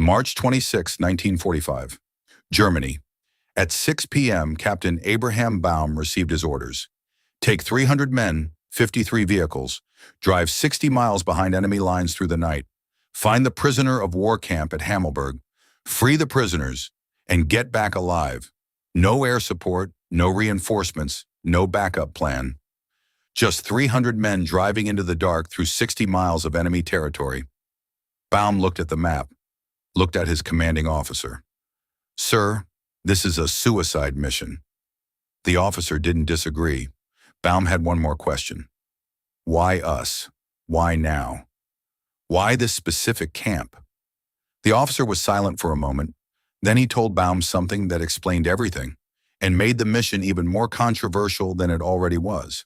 March 26, 1945. Germany. At 6 p.m., Captain Abraham Baum received his orders. Take 300 men, 53 vehicles, drive 60 miles behind enemy lines through the night, find the prisoner of war camp at Hammelburg, free the prisoners, and get back alive. No air support, no reinforcements, no backup plan. Just 300 men driving into the dark through 60 miles of enemy territory. Baum looked at the map, looked at his commanding officer. "Sir, this is a suicide mission." The officer didn't disagree. Baum had one more question. Why us? Why now? Why this specific camp? The officer was silent for a moment. Then he told Baum something that explained everything and made the mission even more controversial than it already was.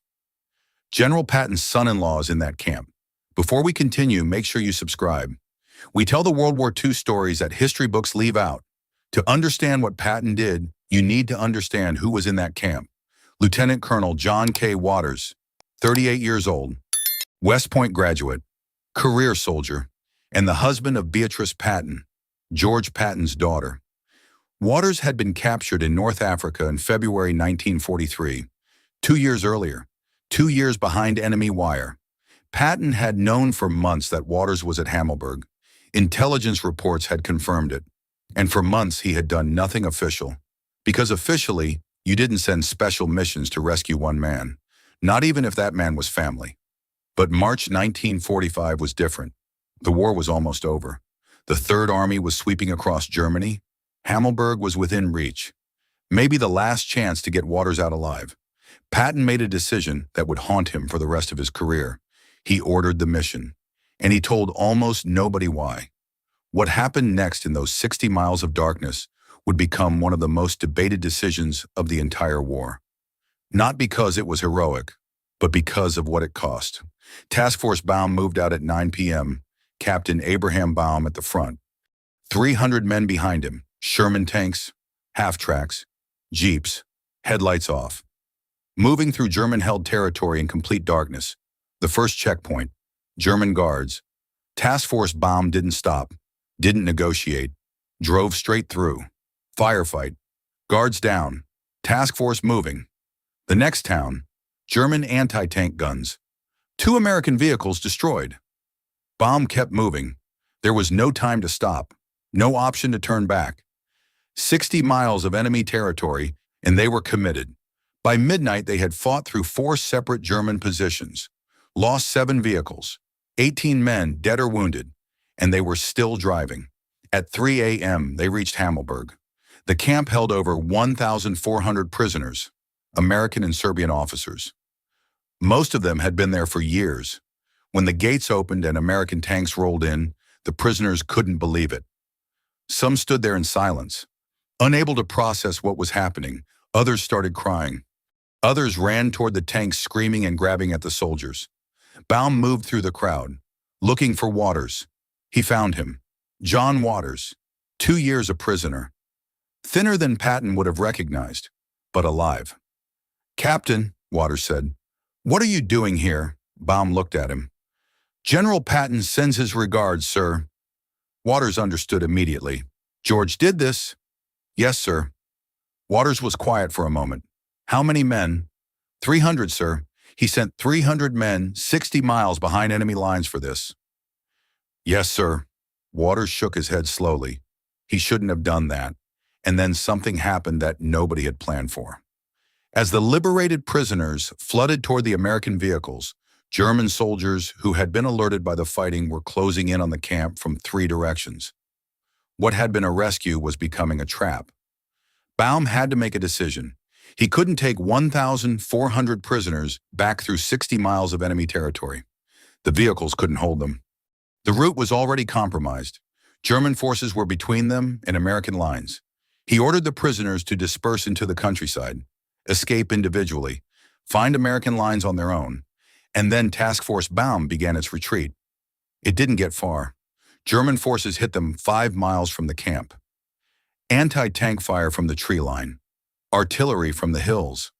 General Patton's son-in-law is in that camp. Before we continue, make sure you subscribe. We tell the World War II stories that history books leave out. To understand what Patton did, you need to understand who was in that camp. Lieutenant Colonel John K. Waters, 38 years old, West Point graduate, career soldier, and the husband of Beatrice Patton, George Patton's daughter. Waters had been captured in North Africa in February 1943, 2 years earlier, 2 years behind enemy wire. Patton had known for months that Waters was at Hammelburg. Intelligence reports had confirmed it. And for months he had done nothing official. Because officially, you didn't send special missions to rescue one man, not even if that man was family. But March 1945 was different. The war was almost over. The Third Army was sweeping across Germany. Hammelburg was within reach. Maybe the last chance to get Waters out alive. Patton made a decision that would haunt him for the rest of his career. He ordered the mission, and he told almost nobody why. What happened next in those 60 miles of darkness would become one of the most debated decisions of the entire war. Not because it was heroic, but because of what it cost. Task Force Baum moved out at 9 p.m., Captain Abraham Baum at the front. 300 men behind him, Sherman tanks, half-tracks, jeeps, headlights off. Moving through German-held territory in complete darkness. The first checkpoint, German guards. Task Force Baum didn't stop, didn't negotiate, drove straight through. Firefight. Guards down. Task force moving. The next town, German anti-tank guns. 2 American vehicles destroyed. Baum kept moving. There was no time to stop, no option to turn back. 60 miles of enemy territory, and they were committed. By midnight, they had fought through 4 separate German positions, lost 7 vehicles, 18 men dead or wounded, and they were still driving. At 3 a.m., they reached Hammelburg. The camp held over 1,400 prisoners, American and Serbian officers. Most of them had been there for years. When the gates opened and American tanks rolled in, the prisoners couldn't believe it. Some stood there in silence, unable to process what was happening. Others started crying. Others ran toward the tanks screaming and grabbing at the soldiers. Baum moved through the crowd, looking for Waters. He found him. John Waters, 2 years a prisoner. Thinner than Patton would have recognized, but alive. "Captain," Waters said, "what are you doing here?" Baum looked at him. "General Patton sends his regards, sir." Waters understood immediately. "George did this?" "Yes, sir." Waters was quiet for a moment. "How many men?" 300, sir. He sent 300 men 60 miles behind enemy lines for this." "Yes, sir." Waters shook his head slowly. He shouldn't have done that. And then something happened that nobody had planned for. As the liberated prisoners flooded toward the American vehicles, German soldiers who had been alerted by the fighting were closing in on the camp from 3 directions. What had been a rescue was becoming a trap. Baum had to make a decision. He couldn't take 1,400 prisoners back through 60 miles of enemy territory. The vehicles couldn't hold them. The route was already compromised. German forces were between them and American lines. He ordered the prisoners to disperse into the countryside, escape individually, find American lines on their own, and then Task Force Baum began its retreat. It didn't get far. German forces hit them 5 miles from the camp. Anti-tank fire from the tree line. Artillery from the hills.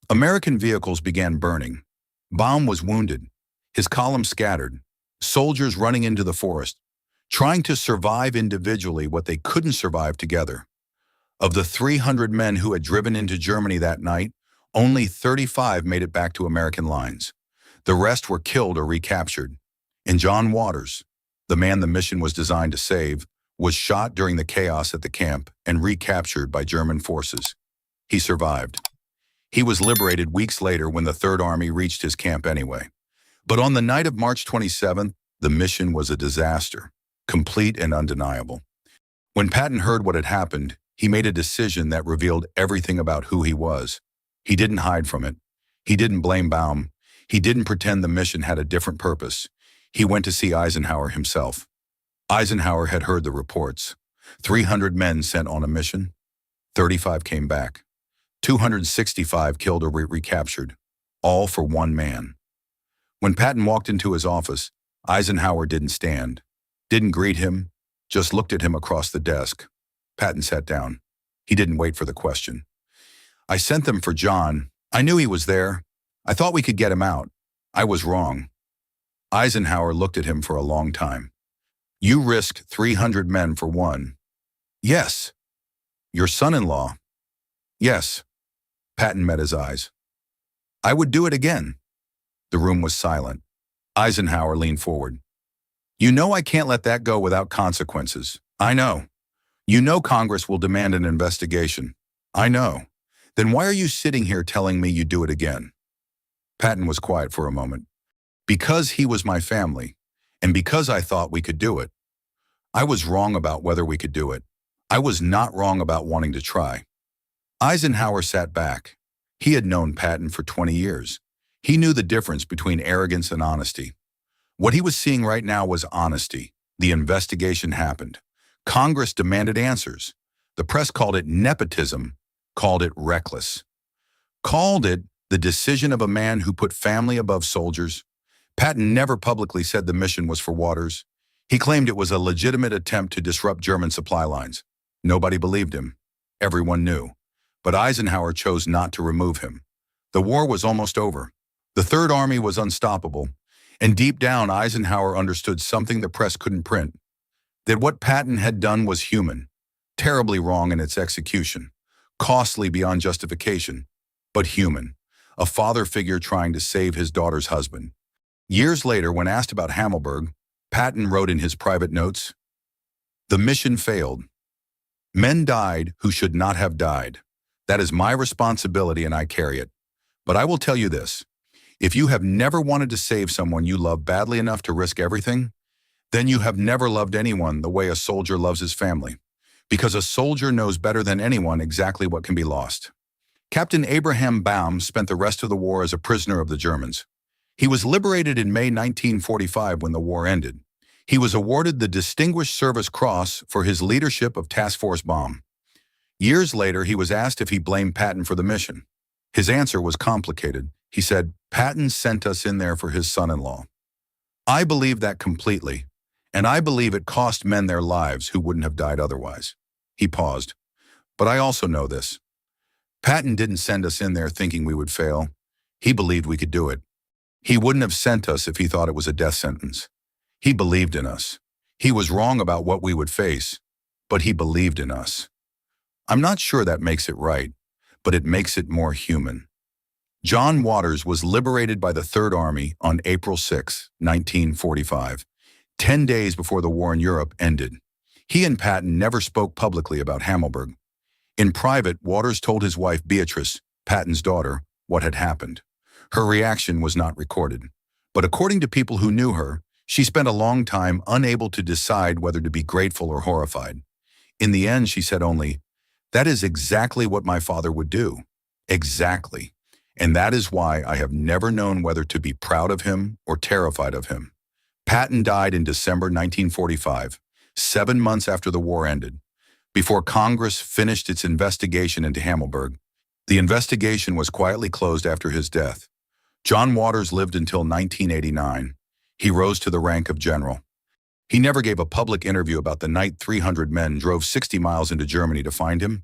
American vehicles began burning. Baum was wounded. His column scattered. Soldiers running into the forest. trying to survive individually what they couldn't survive together. Of the 300 men who had driven into Germany that night, only 35 made it back to American lines. The rest were killed or recaptured. And John Waters, the man the mission was designed to save, was shot during the chaos at the camp and recaptured by German forces. He survived. He was liberated weeks later when the Third Army reached his camp anyway. But on the night of March 27th, the mission was a disaster, complete and undeniable. When Patton heard what had happened, he made a decision that revealed everything about who he was. He didn't hide from it. He didn't blame Baum. He didn't pretend the mission had a different purpose. He went to see Eisenhower himself. Eisenhower had heard the reports. 300 men sent on a mission. 35 came back. 265 killed or recaptured, all for one man. When Patton walked into his office, Eisenhower didn't stand, didn't greet him, just looked at him across the desk. Patton sat down. He didn't wait for the question. "I sent them for John. I knew he was there. I thought we could get him out. I was wrong." Eisenhower looked at him for a long time. "You risked 300 men for one." "Yes." "Your son-in-law?" "Yes." Patton met his eyes. "I would do it again." The room was silent. Eisenhower leaned forward. "You know I can't let that go without consequences." "I know." "You know Congress will demand an investigation." "I know." "Then why are you sitting here telling me you'd do it again?" Patton was quiet for a moment. "Because he was my family, and because I thought we could do it. I was wrong about whether we could do it. I was not wrong about wanting to try." Eisenhower sat back. He had known Patton for 20 years. He knew the difference between arrogance and honesty. What he was seeing right now was honesty. The investigation happened. Congress demanded answers. The press called it nepotism, called it reckless, called it the decision of a man who put family above soldiers. Patton never publicly said the mission was for Waters. He claimed it was a legitimate attempt to disrupt German supply lines. Nobody believed him. Everyone knew. But Eisenhower chose not to remove him. The war was almost over. The Third Army was unstoppable. And deep down, Eisenhower understood something the press couldn't print. That what Patton had done was human, terribly wrong in its execution, costly beyond justification, but human. A father figure trying to save his daughter's husband. Years later, when asked about Hammelburg, Patton wrote in his private notes, "The mission failed. Men died who should not have died. That is my responsibility and I carry it. But I will tell you this. If you have never wanted to save someone you love badly enough to risk everything, then you have never loved anyone the way a soldier loves his family. Because a soldier knows better than anyone exactly what can be lost." Captain Abraham Baum spent the rest of the war as a prisoner of the Germans. He was liberated in May 1945 when the war ended. He was awarded the Distinguished Service Cross for his leadership of Task Force Baum. Years later, he was asked if he blamed Patton for the mission. His answer was complicated. He said, "Patton sent us in there for his son-in-law." I believe that completely, and I believe it cost men their lives who wouldn't have died otherwise. He paused. "But I also know this. Patton didn't send us in there thinking we would fail. He believed we could do it. He wouldn't have sent us if he thought it was a death sentence. He believed in us. He was wrong about what we would face, but he believed in us. I'm not sure that makes it right, but it makes it more human." John Waters was liberated by the Third Army on April 6, 1945, 10 days before the war in Europe ended. He and Patton never spoke publicly about Hammelburg. In private, Waters told his wife Beatrice, Patton's daughter, what had happened. Her reaction was not recorded, but according to people who knew her, she spent a long time unable to decide whether to be grateful or horrified. In the end, she said only, "That is exactly what my father would do. Exactly. And that is why I have never known whether to be proud of him or terrified of him." Patton died in December 1945, 7 months after the war ended. Before Congress finished its investigation into Hammelburg, the investigation was quietly closed after his death. John Waters lived until 1989. He rose to the rank of general. He never gave a public interview about the night 300 men drove 60 miles into Germany to find him,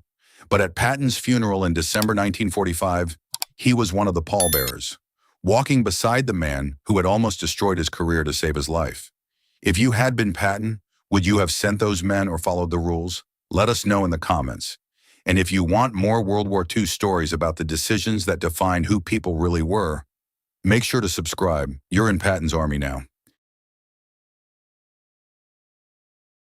but at Patton's funeral in December 1945, he was one of the pallbearers, walking beside the man who had almost destroyed his career to save his life. If you had been Patton, Would you have sent those men or followed the rules? Let us know in the comments. And if you want more World War II stories about the decisions that defined who people really were, make sure to subscribe. You're in Patton's Army now.